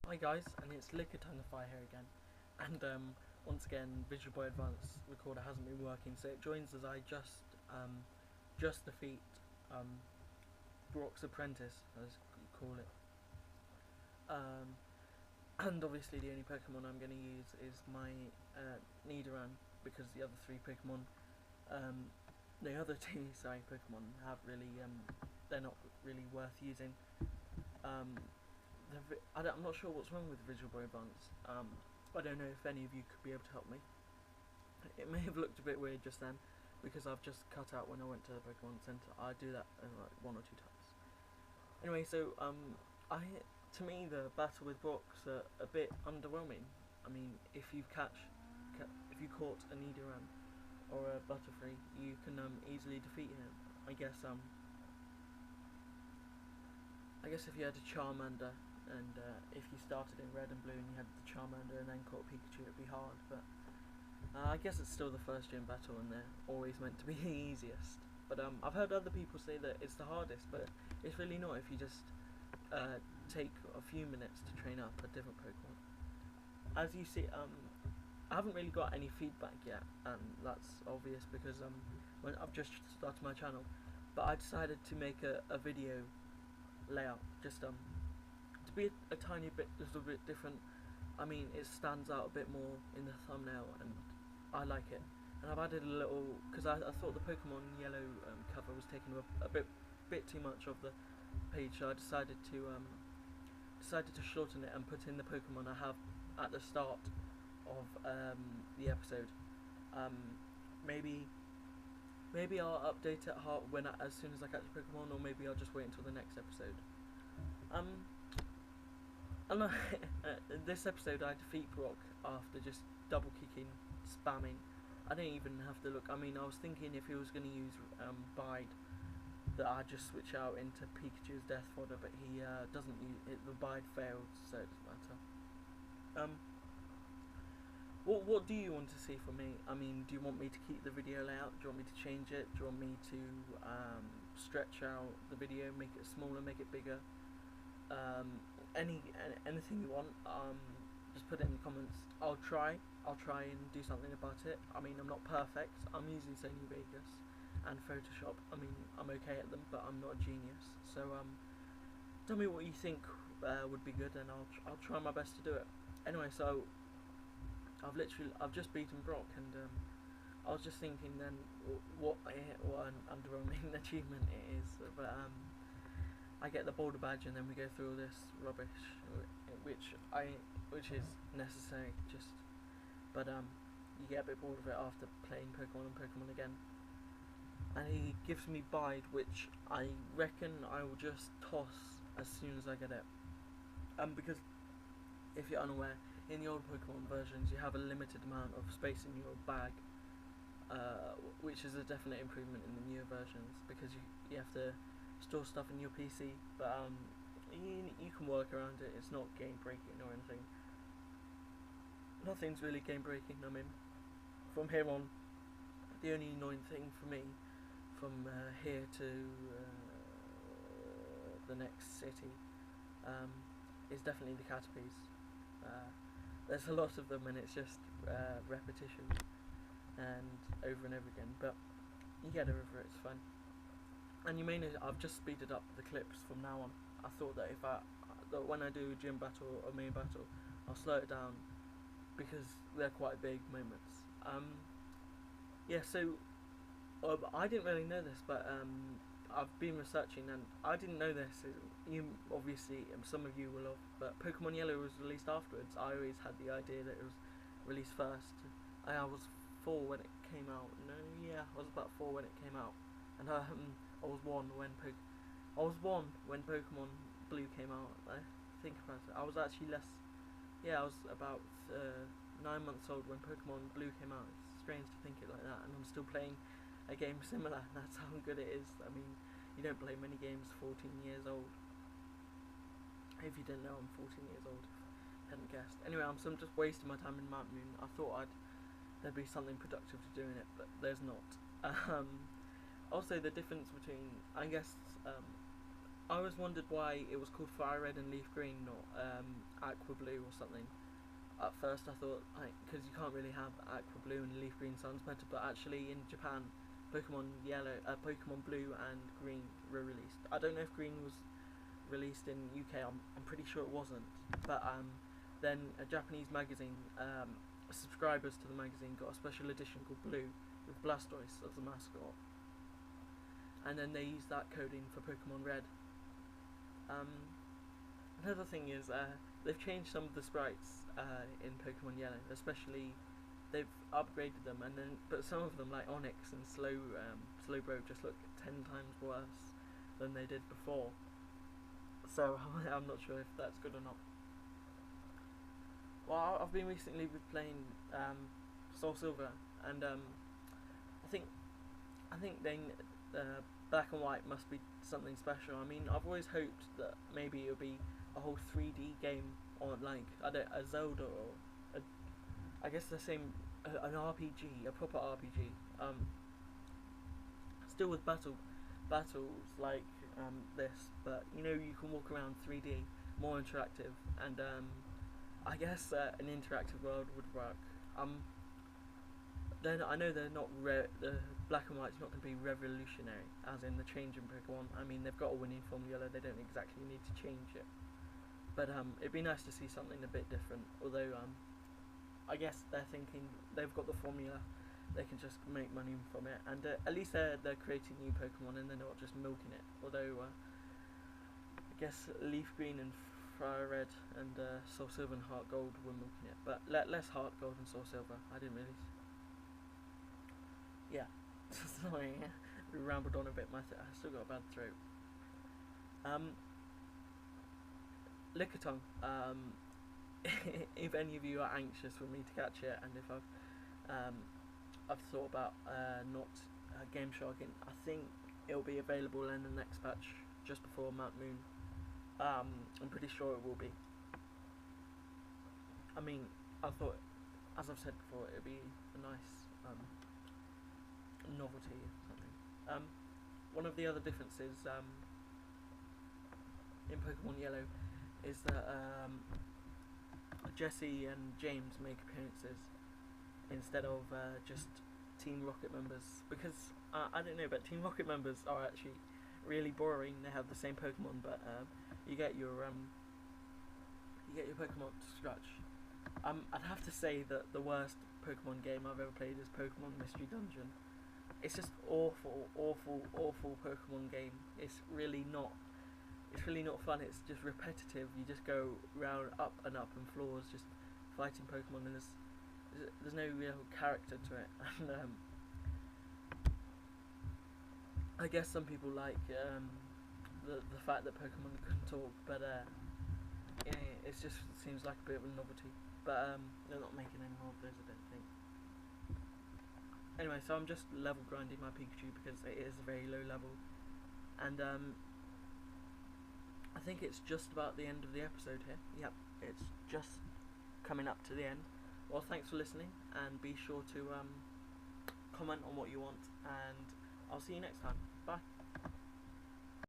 Hi guys, and it's Lickitonguefy here again. And once again, Visual Boy Advance recorder hasn't been working, so it joins as I just defeat Brock's apprentice, as you call it. And obviously the only Pokemon I'm going to use is my Nidoran, because the other three Pokemon, the other two Pokemon have really they're not really worth using. I'm not sure what's wrong with Visual Boy Advance. I don't know if any of you could be able to help me. It may have looked a bit weird just then, because I've just cut out when I went to the Pokemon Center. I do that like 1 or 2 times. Anyway, so to me the battle with Brock's a bit underwhelming. I mean, if you caught a Nidoran or a Butterfree, you can easily defeat him. I guess if you had a Charmander, and if you started in Red and Blue and you had the Charmander and then caught Pikachu, it'd be hard, but I guess it's still the first gym battle and they're always meant to be the easiest. But I've heard other people say that it's the hardest, but it's really not if you just take a few minutes to train up a different Pokemon. As you see, I haven't really got any feedback yet, and that's obvious because when I've just started my channel, but I decided to make a video layout just to be a little bit different. I meit it stands out a bit more in the thumbnail and I like it, and I've added a little, because I thought the Pokemon Yellow cover was taking up a bit too much of the page, so I decided to shorten it and put in the Pokemon I have at the start of the episode. Maybe I'll update it as soon as I catch a Pokemon, or maybe I'll just wait until the next episode. This episode I defeat Brock after just double kicking, spamming. I didn't even have to look. I mean, I was thinking if he was going to use Bide, that I'd just switch out into Pikachu's Death Fodder, but he doesn't use it. The Bide failed, so it doesn't matter. What do you want to see from me? I mean, do you want me to keep the video layout? Do you want me to change it? Do you want me to stretch out the video, make it smaller, make it bigger? Anything you want, just put it in the comments. I'll try and do something about it. I mean, I'm not perfect. I'm using Sony Vegas and Photoshop. I mean, I'm okay at them, but I'm not a genius. So tell me what you think would be good, and I'll try my best to do it. Anyway, so I've just beaten Brock, and I was just thinking then what an underwhelming achievement it is, but I get the Boulder Badge, and then we go through all this rubbish, which is necessary, but you get a bit bored of it after playing Pokemon and Pokemon again. And he gives me Bide, which I reckon I will just toss as soon as I get it. Because if you're unaware, in the old Pokemon versions you have a limited amount of space in your bag, which is a definite improvement in the newer versions, because you have to store stuff in your PC, but you can work around it. It's not game breaking or anything. Nothing's really game breaking. I mean, from here on, the only annoying thing for me from here to the next city is definitely the Caterpies. There's a lot of them, and it's just repetition and over again, but you get over it. It's fun. And you may know I've just speeded up the clips from now on. I thought that that when I do a gym battle or main battle, I'll slow it down because they're quite big moments. Yeah, so I didn't really know this, but I've been researching, and I didn't know this. You obviously, some of you will have, but Pokemon Yellow was released afterwards. I always had the idea that it was released first. I was 4 when it came out. I was about 4 when it came out, and I was 1 when Pokemon Blue came out. I think about it, I was actually less. Yeah, I was about 9 months old when Pokemon Blue came out. It's strange to think it like that, and I'm still playing a game similar. That's how good it is. I mean, you don't play many games 14 years old. If you didn't know, I'm 14 years old. If you hadn't guessed. Anyway, I'm just wasting my time in Mount Moon. I thought there'd be something productive to do in it, but there's not. Also, the difference between, I guess, I always wondered why it was called Fire Red and Leaf Green, or Aqua Blue or something. At first I thought, because you can't really have Aqua Blue and Leaf Green sounds better, but actually in Japan, Pokemon Blue and Green were released. I don't know if Green was released in UK, I'm pretty sure it wasn't, but then a Japanese magazine, subscribers to the magazine got a special edition called Blue, with Blastoise as the mascot, and then they used that coding for Pokemon Red. Another thing is, they've changed some of the sprites in Pokemon Yellow, especially they've upgraded them, but some of them, like Onix and Slowbro, just look 10 times worse than they did before. So I'm not sure if that's good or not. Well, I've been recently playing Soul Silver, and I think Black and White must be something special. I mean, I've always hoped that maybe it would be a whole 3D game, or like a Zelda, or I guess the same, an RPG, a proper RPG. Still with battles like this, but you can walk around 3D, more interactive, and I guess an interactive world would work. Then I know they're not the Black and White's not going to be revolutionary, as in the change in Pokemon. I mean, they've got a winning formula; they don't exactly need to change it. But it'd be nice to see something a bit different. Although I guess they're thinking they've got the formula, they can just make money from it, and at least they're creating new Pokemon and they're not just milking it. Although I guess Leaf Green and Fire Red and Soul Silver and Heart Gold were milking it, but less Heart Gold and Soul Silver. I didn't really. Yeah, sorry, we rambled on a bit. I still got a bad throat. Lickitung. If any of you are anxious for me to catch it, and if I've thought about not game sharking, I think it'll be available in the next patch just before Mount Moon. I'm pretty sure it will be. I mean, I thought, as I've said before, it'd be a nice novelty or something. One of the other differences in Pokemon Yellow is that Jesse and James make appearances instead of just Team Rocket members, because I don't know, but Team Rocket members are actually really boring. They have the same Pokemon, but you get your Pokemon to scratch. I'd have to say that the worst Pokemon game I've ever played is Pokemon Mystery Dungeon. It's just awful Pokemon game. It's really not fun. It's just repetitive. You just go round up and floors, just fighting Pokemon, and there's no real character to it. And I guess some people like the fact that Pokemon can talk, but it just seems like a bit of a novelty. But they're not making any more of those, I don't think. Anyway, so I'm just level grinding my Pikachu because it is a very low level, and I think it's just about the end of the episode here. Yep, it's just coming up to the end. Well, thanks for listening, and be sure to comment on what you want, and I'll see you next time. Bye.